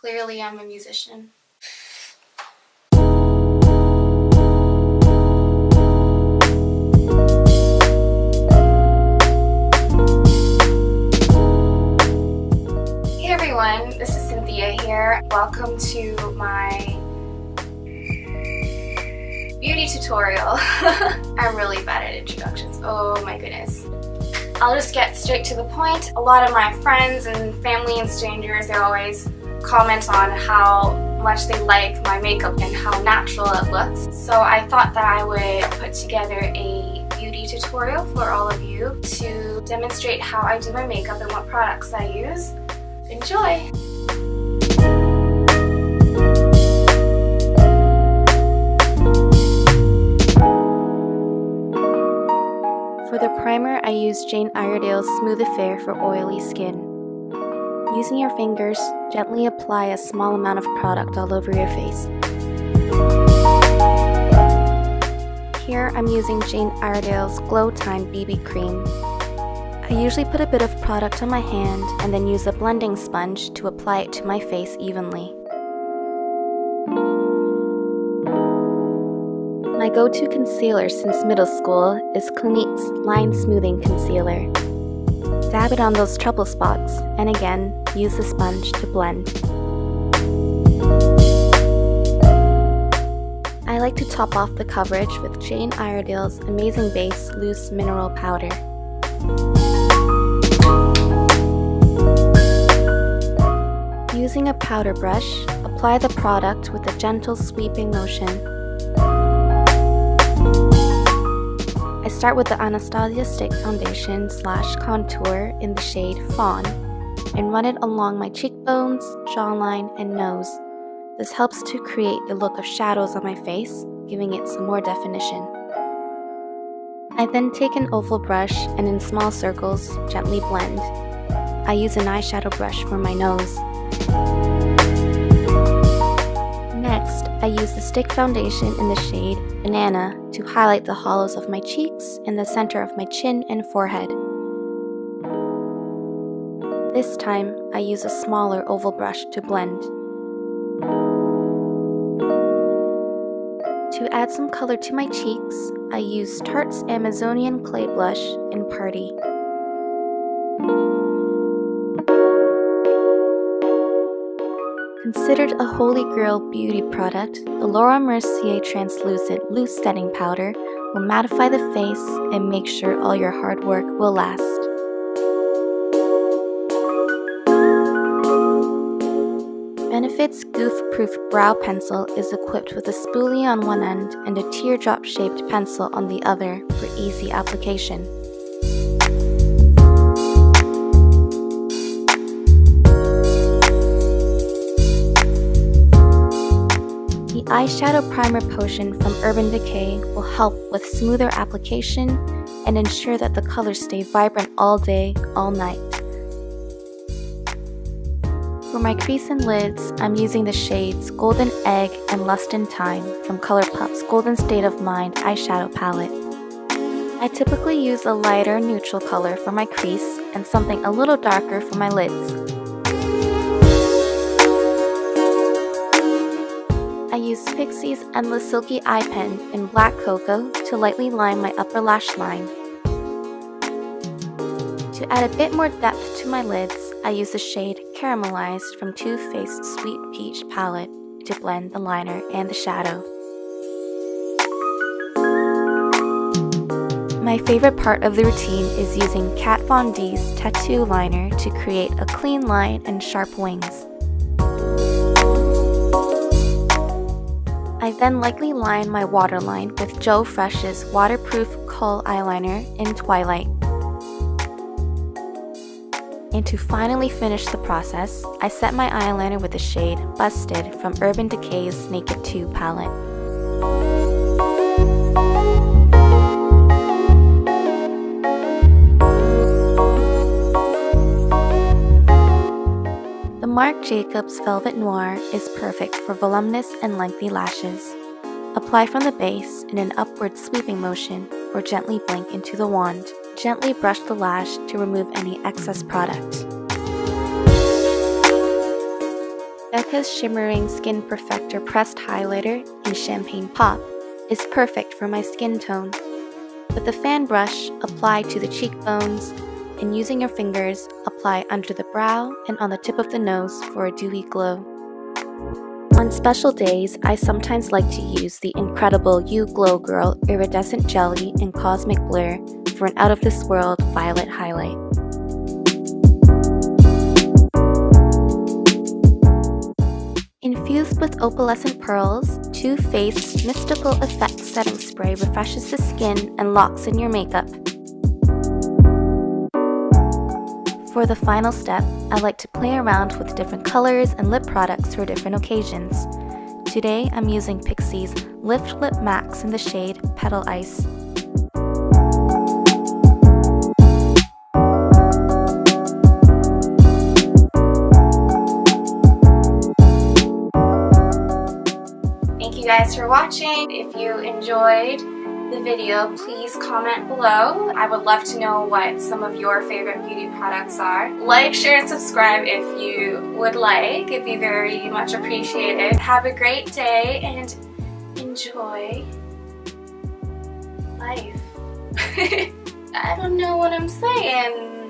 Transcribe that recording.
Clearly, I'm a musician. Hey everyone, this is Cynthia here. Welcome to my beauty tutorial. I'm really bad at introductions. Oh my goodness. I'll just get straight to the point. A lot of my friends and family and strangers, they always comment on how much they like my makeup and how natural it looks. So I thought that I would put together a beauty tutorial for all of you to demonstrate how I do my makeup and what products I use. Enjoy! For the primer, I use Jane Iredale's Smooth Affair for oily skin. Using your fingers, gently apply a small amount of product all over your face. Here I'm using Jane Iredale's Glow Time BB Cream. I usually put a bit of product on my hand and then use a blending sponge to apply it to my face evenly. My go-to concealer since middle school is Clinique's Line Smoothing Concealer. Dab it on those trouble spots, and again, use the sponge to blend. I like to top off the coverage with Jane Iredale's Amazing Base Loose Mineral Powder. Using a powder brush, apply the product with a gentle sweeping motion. I start with the Anastasia Stick Foundation / Contour in the shade Fawn and run it along my cheekbones, jawline, and nose. This helps to create the look of shadows on my face, giving it some more definition. I then take an oval brush and in small circles, gently blend. I use an eyeshadow brush for my nose. Next, I use the stick foundation in the shade Banana to highlight the hollows of my cheeks and the center of my chin and forehead. This time, I use a smaller oval brush to blend. To add some color to my cheeks, I use Tarte's Amazonian Clay Blush in Party. Considered a holy grail beauty product, the Laura Mercier Translucent Loose Setting Powder will mattify the face and make sure all your hard work will last. Benefit's Goof-Proof Brow Pencil is equipped with a spoolie on one end and a teardrop-shaped pencil on the other for easy application. The eyeshadow primer potion from Urban Decay will help with smoother application and ensure that the colors stay vibrant all day, all night. For my crease and lids, I'm using the shades Golden Egg and Lust in Time from ColourPop's Golden State of Mind eyeshadow palette. I typically use a lighter neutral color for my crease and something a little darker for my lids. I use Pixie's Endless Silky Eye Pen in Black Cocoa to lightly line my upper lash line. To add a bit more depth to my lids, I use the shade Caramelized from Too Faced Sweet Peach palette to blend the liner and the shadow. My favorite part of the routine is using Kat Von D's Tattoo Liner to create a clean line and sharp wings. I then lightly line my waterline with Joe Fresh's Waterproof Kohl Eyeliner in Twilight. And to finally finish the process, I set my eyeliner with the shade Busted from Urban Decay's Naked 2 palette. The Marc Jacobs Velvet Noir is perfect for voluminous and lengthy lashes. Apply from the base in an upward sweeping motion or gently blink into the wand. Gently brush the lash to remove any excess product. Becca's Shimmering Skin Perfector Pressed Highlighter in Champagne Pop is perfect for my skin tone. With the fan brush, apply to the cheekbones, and using your fingers, apply under the brow and on the tip of the nose for a dewy glow. On special days, I sometimes like to use the incredible You Glow Girl Iridescent Jelly in Cosmic Blur for an out-of-this-world violet highlight. Infused with opalescent pearls, Too Faced Mystical Effect Setting Spray refreshes the skin and locks in your makeup. For the final step, I like to play around with different colors and lip products for different occasions. Today, I'm using Pixie's Lift Lip Max in the shade Petal Ice. Thank you guys for watching. If you enjoyed the video, please comment below. I would love to know what some of your favorite beauty products are. Like, share, and subscribe if you would like. It'd be very much appreciated. Have a great day and enjoy life. I don't know what I'm saying.